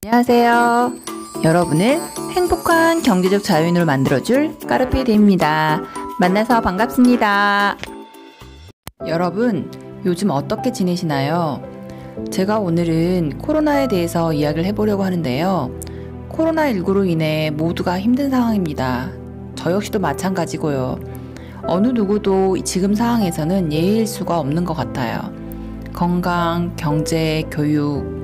안녕하세요. 여러분을 행복한 경제적 자유인으로 만들어줄 까르페디입니다. 만나서 반갑습니다. 여러분, 요즘 어떻게 지내시나요? 제가 오늘은 코로나에 대해서 이야기를 해보려고 하는데요. 코로나19로 인해 모두가 힘든 상황입니다. 저 역시도 마찬가지고요. 어느 누구도 지금 상황에서는 예의일 수가 없는 것 같아요. 건강, 경제, 교육,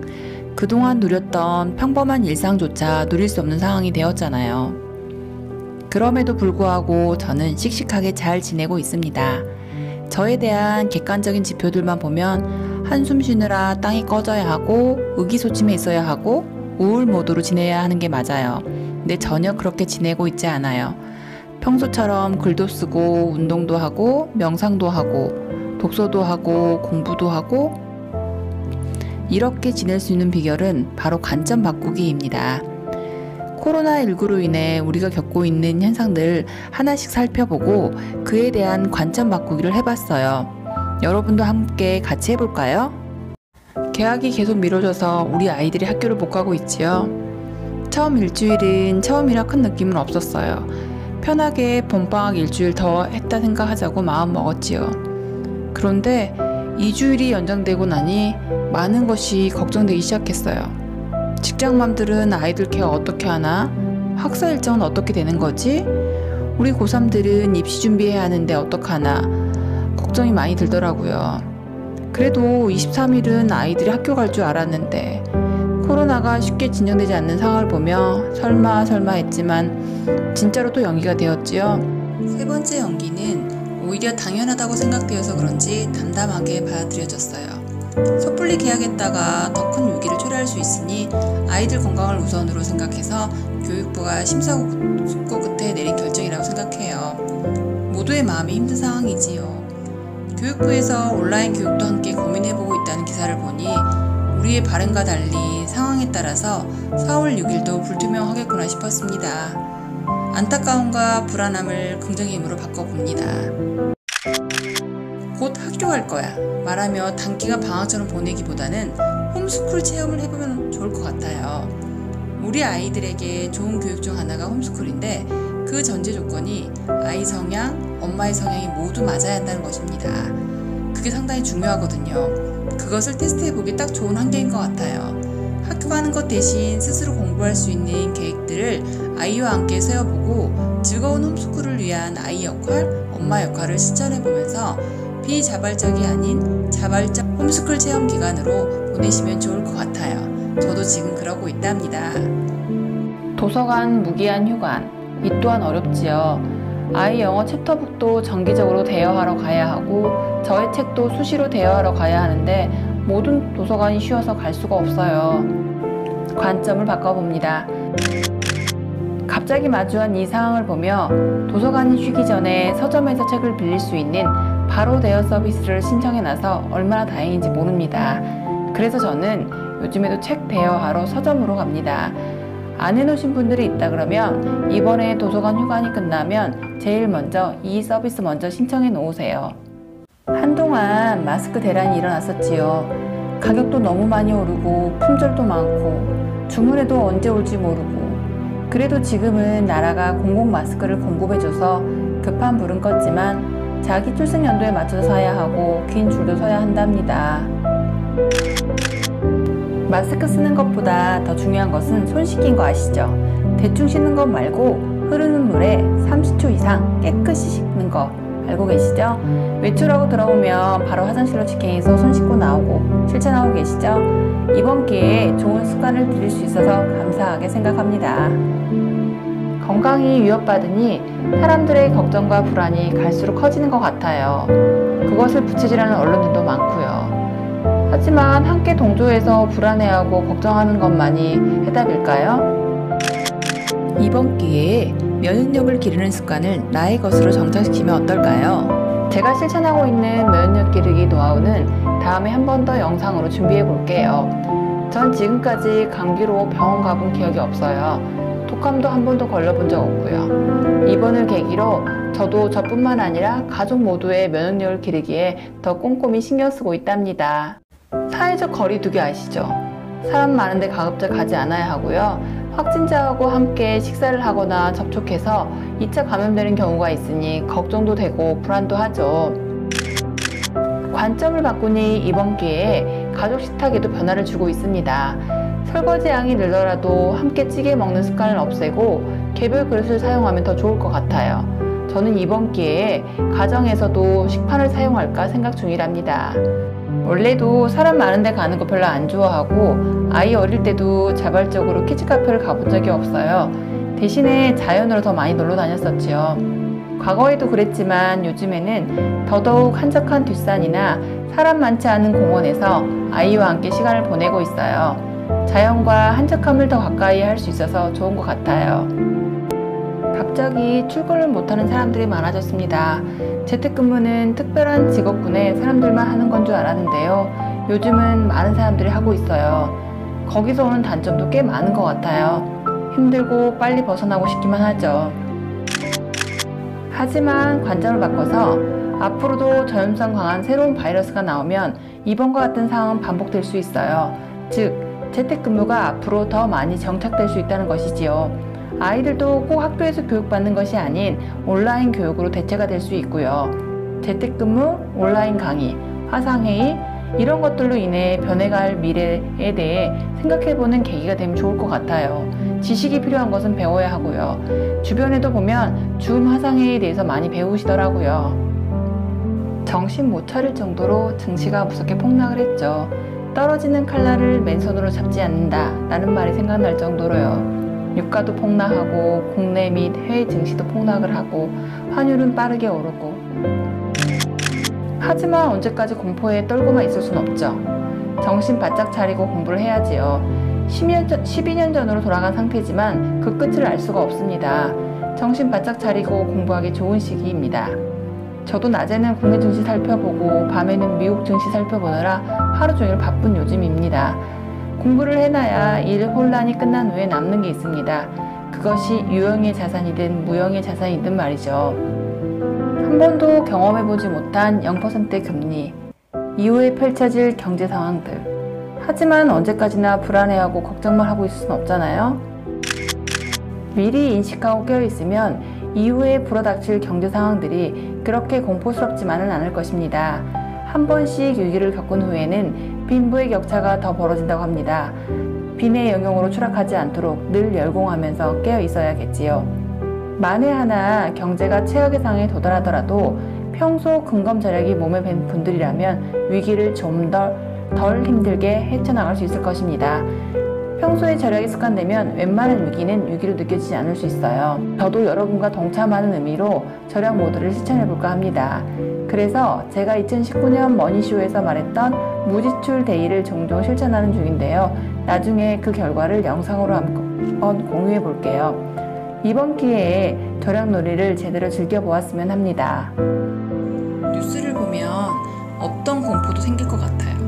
그동안 누렸던 평범한 일상조차 누릴 수 없는 상황이 되었잖아요. 그럼에도 불구하고 저는 씩씩하게 잘 지내고 있습니다. 저에 대한 객관적인 지표들만 보면 한숨 쉬느라 땅이 꺼져야 하고 의기소침해 있어야 하고 우울 모드로 지내야 하는 게 맞아요. 근데 전혀 그렇게 지내고 있지 않아요. 평소처럼 글도 쓰고 운동도 하고 명상도 하고 독서도 하고 공부도 하고 이렇게 지낼 수 있는 비결은 바로 관점 바꾸기입니다. 코로나19로 인해 우리가 겪고 있는 현상들 하나씩 살펴보고 그에 대한 관점 바꾸기를 해봤어요. 여러분도 함께 같이 해볼까요? 개학이 계속 미뤄져서 우리 아이들이 학교를 못 가고 있지요. 처음 일주일은 처음이라 큰 느낌은 없었어요. 편하게 봄방학 일주일 더 했다 생각하자고 마음 먹었지요. 그런데 2주일이 연장되고 나니 많은 것이 걱정되기 시작했어요. 직장맘들은 아이들 케어 어떻게 하나? 학사 일정은 어떻게 되는 거지? 우리 고3들은 입시 준비해야 하는데 어떡하나? 걱정이 많이 들더라고요. 그래도 23일은 아이들이 학교 갈 줄 알았는데 코로나가 쉽게 진정되지 않는 상황을 보며 설마 했지만 진짜로 또 연기가 되었지요. 세 번째 연기는 오히려 당연하다고 생각되어서 그런지 담담하게 받아들여졌어요. 섣불리 계약했다가 더 큰 위기를 초래할 수 있으니 아이들 건강을 우선으로 생각해서 교육부가 심사숙고 끝에 내린 결정이라고 생각해요. 모두의 마음이 힘든 상황이지요. 교육부에서 온라인 교육도 함께 고민해보고 있다는 기사를 보니 우리의 바람과 달리 상황에 따라서 4월 6일도 불투명하겠구나 싶었습니다. 안타까움과 불안함을 긍정의 힘으로 바꿔봅니다. 곧 학교 갈 거야 말하며 단기간 방학처럼 보내기보다는 홈스쿨 체험을 해보면 좋을 것 같아요. 우리 아이들에게 좋은 교육 중 하나가 홈스쿨인데 그 전제 조건이 아이 성향, 엄마의 성향이 모두 맞아야 한다는 것입니다. 그게 상당히 중요하거든요. 그것을 테스트해보기 딱 좋은 환경인 것 같아요. 학교 가는 것 대신 스스로 공부할 수 있는 계획들을 아이와 함께 세워보고 즐거운 홈스쿨을 위한 아이 역할, 엄마 역할을 실천해보면서 비자발적이 아닌 자발적 홈스쿨 체험 기간으로 보내시면 좋을 것 같아요. 저도 지금 그러고 있답니다. 도서관 무기한 휴관, 이 또한 어렵지요. 아이 영어 챕터북도 정기적으로 대여하러 가야 하고 저의 책도 수시로 대여하러 가야 하는데 모든 도서관이 쉬어서 갈 수가 없어요. 관점을 바꿔봅니다. 갑자기 마주한 이 상황을 보며 도서관이 쉬기 전에 서점에서 책을 빌릴 수 있는 바로 대여 서비스를 신청해 놔서 얼마나 다행인지 모릅니다. 그래서 저는 요즘에도 책 대여하러 서점으로 갑니다. 안 해놓으신 분들이 있다 그러면 이번에 도서관 휴관이 끝나면 제일 먼저 이 서비스 먼저 신청해 놓으세요. 한동안 마스크 대란이 일어났었지요. 가격도 너무 많이 오르고 품절도 많고 주문해도 언제 올지 모르고 그래도 지금은 나라가 공공 마스크를 공급해줘서 급한 불은 껐지만 자기 출생 연도에 맞춰서 사야 하고 긴 줄도 서야 한답니다. 마스크 쓰는 것보다 더 중요한 것은 손 씻긴 거 아시죠? 대충 씻는 것 말고 흐르는 물에 30초 이상 깨끗이 씻는 거 알고 계시죠? 외출하고 들어오면 바로 화장실로 직행해서 손 씻고 나오고 실천하고 계시죠? 이번 기회에 좋은 습관을 들일 수 있어서 감사하게 생각합니다. 건강이 위협받으니 사람들의 걱정과 불안이 갈수록 커지는 것 같아요. 그것을 부채질하는 언론들도 많고요. 하지만 함께 동조해서 불안해하고 걱정하는 것만이 해답일까요? 이번 기회에 면역력을 기르는 습관을 나의 것으로 정착시키면 어떨까요? 제가 실천하고 있는 면역력 기르기 노하우는 다음에 한 번 더 영상으로 준비해 볼게요. 전 지금까지 감기로 병원 가본 기억이 없어요. 독감도 한 번도 걸려본 적 없고요. 이번을 계기로 저도 저뿐만 아니라 가족 모두의 면역력을 기르기에 더 꼼꼼히 신경 쓰고 있답니다. 사회적 거리두기 아시죠? 사람 많은데 가급적 가지 않아야 하고요. 확진자하고 함께 식사를 하거나 접촉해서 2차 감염되는 경우가 있으니 걱정도 되고 불안도 하죠. 관점을 바꾸니 이번 기회에 가족 식탁에도 변화를 주고 있습니다. 설거지 양이 늘더라도 함께 찌개 먹는 습관을 없애고 개별 그릇을 사용하면 더 좋을 것 같아요. 저는 이번 기회에 가정에서도 식판을 사용할까 생각 중이랍니다. 원래도 사람 많은 데 가는 거 별로 안 좋아하고 아이 어릴 때도 자발적으로 키즈카페를 가본 적이 없어요. 대신에 자연으로 더 많이 놀러 다녔었지요. 과거에도 그랬지만 요즘에는 더더욱 한적한 뒷산이나 사람 많지 않은 공원에서 아이와 함께 시간을 보내고 있어요. 자연과 한적함을 더 가까이 할 수 있어서 좋은 것 같아요. 갑자기 출근을 못하는 사람들이 많아졌습니다. 재택근무는 특별한 직업군의 사람들만 하는 건 줄 알았는데요. 요즘은 많은 사람들이 하고 있어요. 거기서 오는 단점도 꽤 많은 것 같아요. 힘들고 빨리 벗어나고 싶기만 하죠. 하지만 관점을 바꿔서 앞으로도 전염성 강한 새로운 바이러스가 나오면 이번과 같은 상황은 반복될 수 있어요. 즉, 재택근무가 앞으로 더 많이 정착될 수 있다는 것이지요. 아이들도 꼭 학교에서 교육받는 것이 아닌 온라인 교육으로 대체가 될 수 있고요. 재택근무, 온라인 강의, 화상회의 이런 것들로 인해 변해갈 미래에 대해 생각해보는 계기가 되면 좋을 것 같아요. 지식이 필요한 것은 배워야 하고요. 주변에도 보면 줌 화상회의에 대해서 많이 배우시더라고요. 정신 못 차릴 정도로 증시가 무섭게 폭락을 했죠. 떨어지는 칼날을 맨손으로 잡지 않는다 라는 말이 생각날 정도로요. 유가도 폭락하고 국내 및 해외 증시도 폭락을 하고 환율은 빠르게 오르고. 하지만 언제까지 공포에 떨고만 있을 순 없죠. 정신 바짝 차리고 공부를 해야지요. 12년 전으로 돌아간 상태지만 그 끝을 알 수가 없습니다. 정신 바짝 차리고 공부하기 좋은 시기입니다. 저도 낮에는 국내 증시 살펴보고 밤에는 미국 증시 살펴보느라 하루 종일 바쁜 요즘입니다. 공부를 해놔야 일 혼란이 끝난 후에 남는 게 있습니다. 그것이 유형의 자산이든 무형의 자산이든 말이죠. 한 번도 경험해보지 못한 0%의 금리, 이후에 펼쳐질 경제 상황들. 하지만 언제까지나 불안해하고 걱정만 하고 있을 순 없잖아요. 미리 인식하고 깨어있으면 이후에 불어닥칠 경제 상황들이 그렇게 공포스럽지만은 않을 것입니다. 한 번씩 위기를 겪은 후에는 빈부의 격차가 더 벌어진다고 합니다. 빈의 영역으로 추락하지 않도록 늘 열공하면서 깨어 있어야겠지요. 만에 하나 경제가 최악의 상황에 도달하더라도 평소 근검절약이 몸에 밴 분들이라면 위기를 좀 덜 힘들게 헤쳐나갈 수 있을 것입니다. 평소에 절약이 습관되면 웬만한 위기는 위기로 느껴지지 않을 수 있어요. 저도 여러분과 동참하는 의미로 절약 모드를 실천해볼까 합니다. 그래서 제가 2019년 머니쇼에서 말했던 무지출 데이를 종종 실천하는 중인데요. 나중에 그 결과를 영상으로 한번 공유해 볼게요. 이번 기회에 절약놀이를 제대로 즐겨보았으면 합니다. 뉴스를 보면 없던 공포도 생길 것 같아요.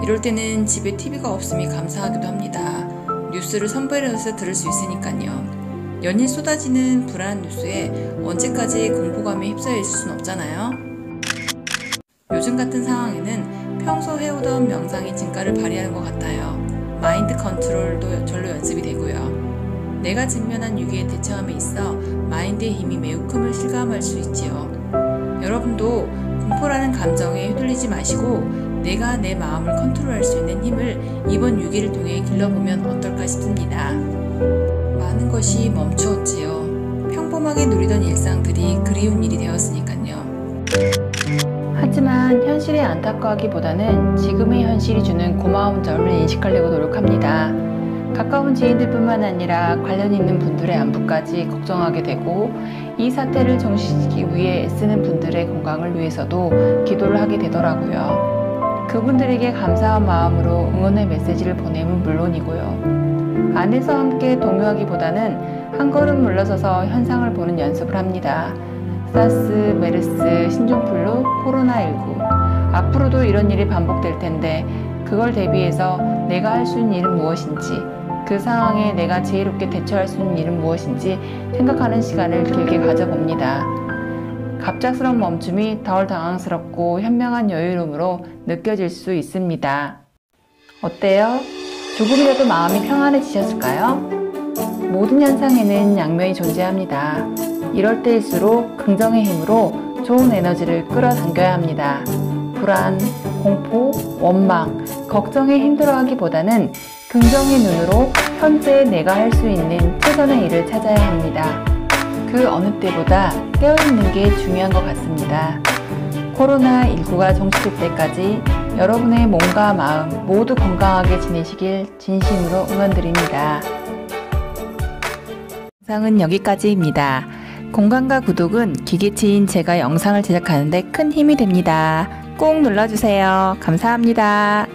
이럴 때는 집에 TV가 없음이 감사하기도 합니다. 뉴스를 선별해서 들을 수 있으니까요. 연일 쏟아지는 불안한 뉴스에 언제까지 공포감에 휩싸여 있을 순 없잖아요. 요즘 같은 상황에는 평소 해오던 명상이 진가를 발휘하는 것 같아요. 마인드 컨트롤도 절로 연습이 되고요. 내가 직면한 위기에 대처함에 있어 마인드의 힘이 매우 큼을 실감할 수 있지요. 여러분도 공포라는 감정에 휘둘리지 마시고 내가 내 마음을 컨트롤할 수 있는 힘을 이번 위기를 통해 길러보면 어떨까 싶습니다. 많은 것이 멈추었지요. 평범하게 누리던 일상들이 그리운 일이 되었으니까요. 하지만 현실에 안타까워하기보다는 지금의 현실이 주는 고마운 점을 인식하려고 노력합니다. 가까운 지인들뿐만 아니라 관련 있는 분들의 안부까지 걱정하게 되고 이 사태를 정식시키기 위해 애쓰는 분들의 건강을 위해서도 기도를 하게 되더라고요. 그분들에게 감사한 마음으로 응원의 메시지를 보내면 물론이고요. 안에서 함께 동요하기보다는 한 걸음 물러서서 현상을 보는 연습을 합니다. 사스, 메르스, 신종플루, 코로나19 앞으로도 이런 일이 반복될 텐데 그걸 대비해서 내가 할 수 있는 일은 무엇인지 그 상황에 내가 지혜롭게 대처할 수 있는 일은 무엇인지 생각하는 시간을 길게 가져봅니다. 갑작스러운 멈춤이 덜 당황스럽고 현명한 여유로움으로 느껴질 수 있습니다. 어때요? 조금이라도 마음이 평안해지셨을까요? 모든 현상에는 양면이 존재합니다. 이럴 때일수록 긍정의 힘으로 좋은 에너지를 끌어당겨야 합니다. 불안, 공포, 원망, 걱정에 힘들어하기보다는 긍정의 눈으로 현재 내가 할 수 있는 최선의 일을 찾아야 합니다. 그 어느 때보다 깨어있는 게 중요한 것 같습니다. 코로나19가 종식될 때까지 여러분의 몸과 마음 모두 건강하게 지내시길 진심으로 응원드립니다. 영상은 여기까지입니다. 공감과 구독은 기계치인 제가 영상을 제작하는데 큰 힘이 됩니다. 꼭 눌러주세요. 감사합니다.